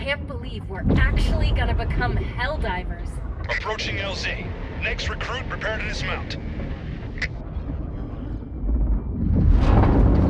can't believe we're actually gonna become Helldivers. Approaching LZ. Next recruit, prepare to dismount.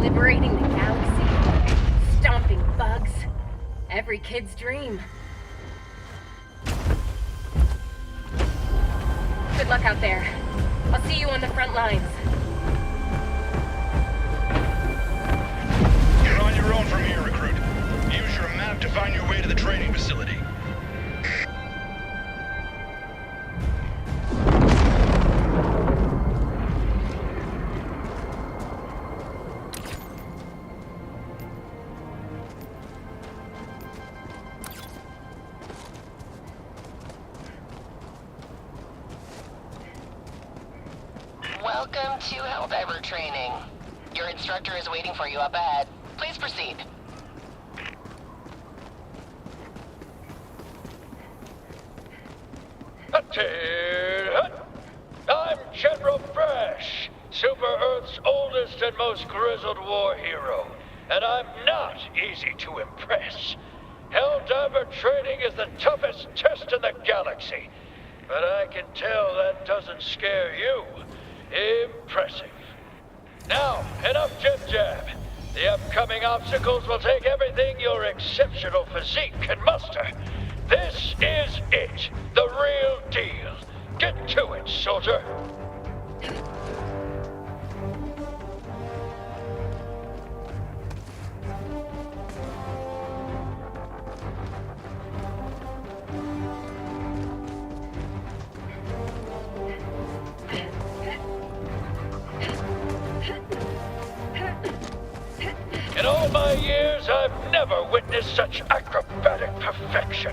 Liberating the galaxy, stomping bugs. Every kid's dream. Good luck out there. I'll see you on the front lines. You're on your own from here, recruit. Use your map to find your way to the training facility. Welcome to Helldiver training. Your instructor is waiting for you up ahead. Please proceed. I'm General Brash, Super Earth's oldest and most grizzled war hero, and I'm not easy to impress. Helldiver training is the toughest test in the galaxy, but I can tell that doesn't scare you. Impressive. Now, enough jib-jab. The upcoming obstacles will take everything your exceptional physique can muster. This is it, the real deal. Get to it, soldier. In all my years, I've never witnessed such acrobatic perfection.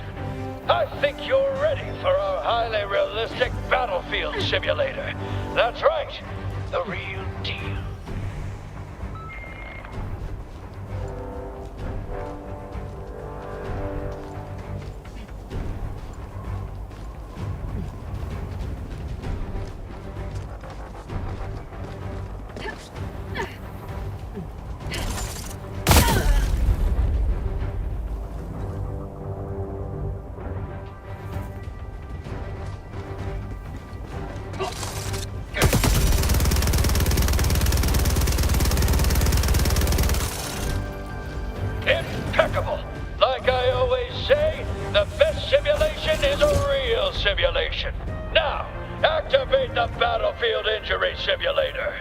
I think you're ready for our highly realistic battlefield simulator. That's right, the real deal. Impeccable. Like I always say, the best simulation is a real simulation. Now, activate the battlefield injury simulator.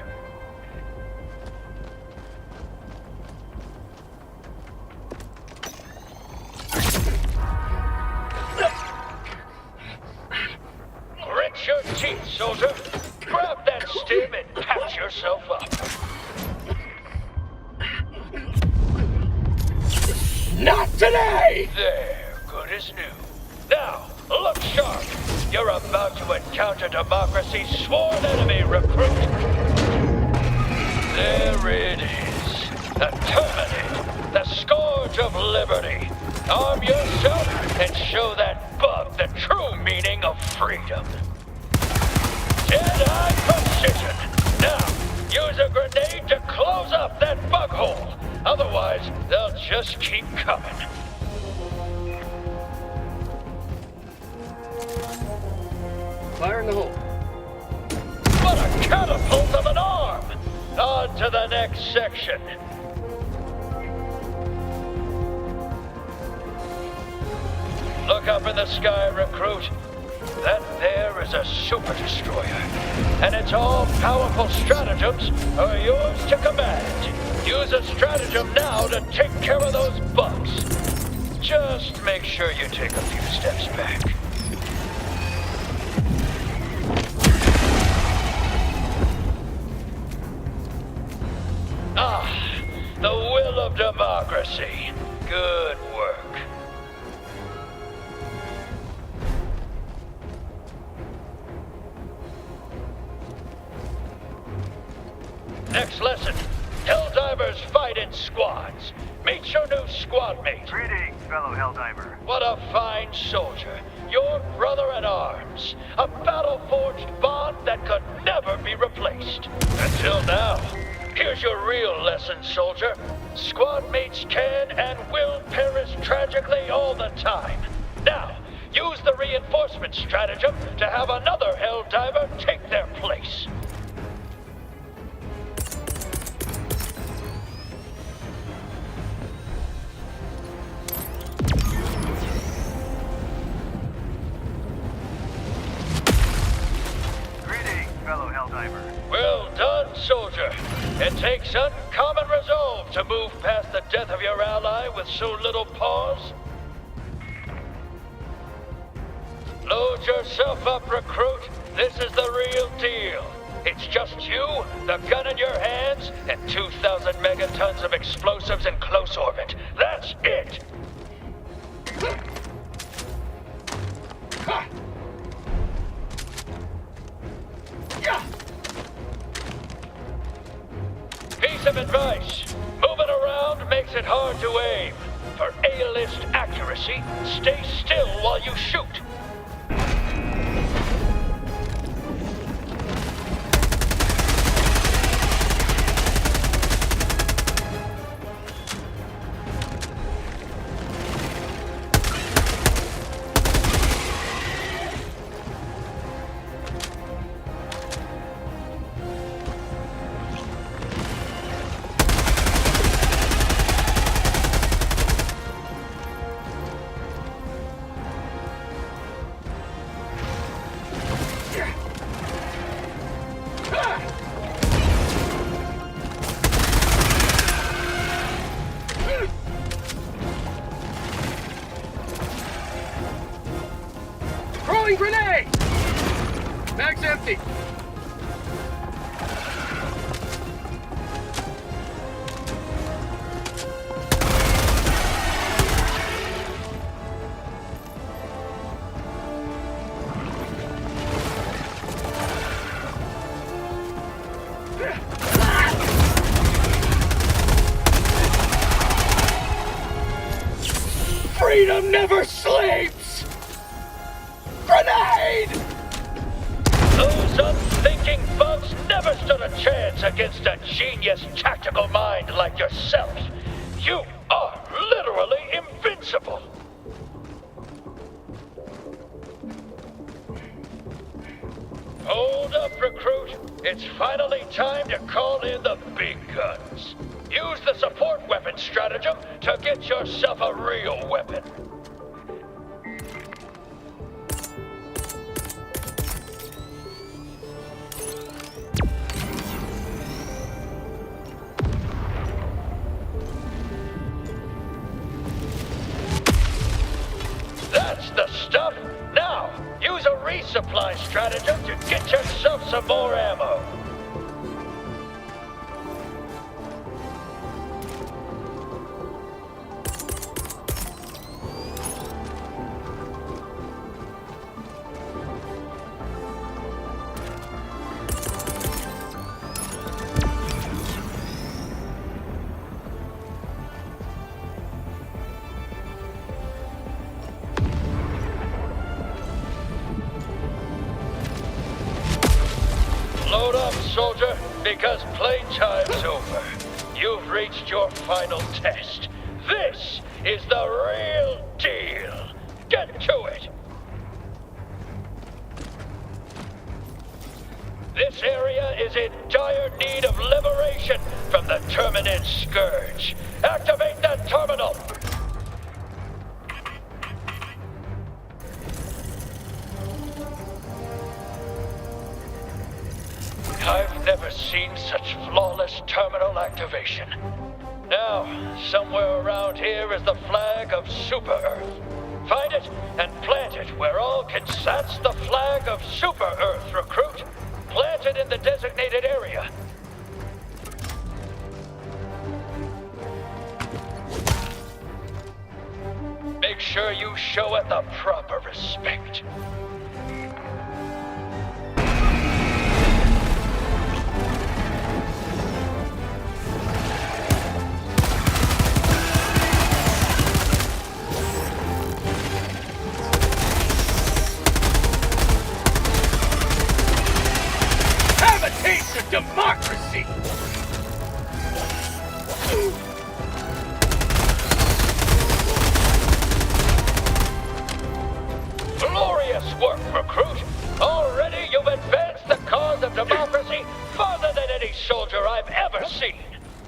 Grit your teeth, soldier. Grab that stim and patch yourself up. Not today! There, good as new. Now, look sharp. You're about to encounter democracy's sworn enemy, recruit. There it is. The Terminator, the scourge of liberty. Arm yourself and show that bug the true meaning of freedom. Dead-eye precision. Now, use a grenade to close up that bug hole. Otherwise, they'll just keep coming. Fire in the hole. What a catapult of an arm! On to the next section. Look up in the sky, recruit. That there is a super destroyer, and its all-powerful stratagems are yours to command. Use a stratagem now to take care of those bugs. Just make sure you take a few steps back. Ah, the will of democracy. Good work. Next lesson. Helldivers fight in squads. Meet your new squad mate. Greetings, fellow Helldiver. What a fine soldier. Your brother in arms. A battle-forged bond that could never be replaced. Until now. Here's your real lesson, soldier. Squad mates can and will perish tragically all the time. Now, use the reinforcement stratagem to have another Helldiver take their place. Greetings, fellow Helldiver. Well done, soldier. It takes uncommon resolve to move past the death of your ally with so little pause. Load yourself up, recruit. This is the real deal. It's just you, the gun in your hands, and 2,000 megatons of explosives in close orbit. That's it! Piece of advice. Moving around makes it hard to aim. For A-list accuracy, stay still while you shoot. Throwing grenade! Mag's empty. Freedom never sleeps! Grenade! Those unthinking bugs never stood a chance against a genius tactical mind like yourself. You are literally invincible. Hold up, recruit. It's finally time to call in the big guns. Use the support weapon stratagem to get yourself a real weapon. That's the stuff. Now, use a resupply stratagem to get yourself some more ammo. Load up, soldier, because playtime's over. You've reached your final test. This is the real deal. Get to it. This area is in dire need of liberation from the Terminid Scourge. Activate that terminal! I've never seen such flawless terminal activation. Now, somewhere around here is the flag of Super Earth. Find it and plant it where all can... That's the flag of Super Earth, recruit. Plant it in the designated area. Make sure you show it the proper respect. Have a taste of democracy!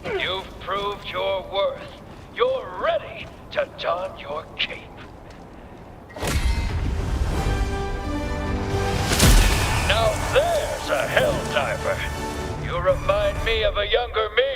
You've proved your worth. You're ready to don your cape. Now there's a Helldiver. You remind me of a younger me.